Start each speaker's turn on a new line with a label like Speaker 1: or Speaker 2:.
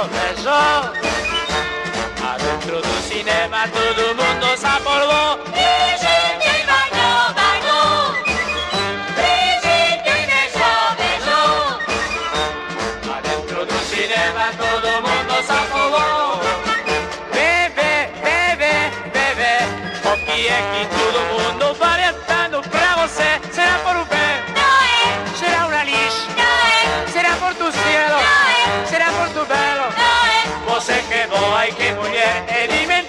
Speaker 1: beijou. Adentro do cinema todo mundo se apolvou.
Speaker 2: Brigitte bailou, bailou. Brigitte beijou, beijou.
Speaker 1: Adentro do cinema todo mundo se apolvou. Bebê, bebê, bebê, o que é que todo mundo variantando pra você? Será por um pé?
Speaker 2: Não é,
Speaker 1: Será uma lixa?
Speaker 2: não é,
Speaker 1: Será por tu cielo?
Speaker 2: não é,
Speaker 1: Será por tu belo?
Speaker 2: não é.
Speaker 1: Você que é boa e que mulher, e dime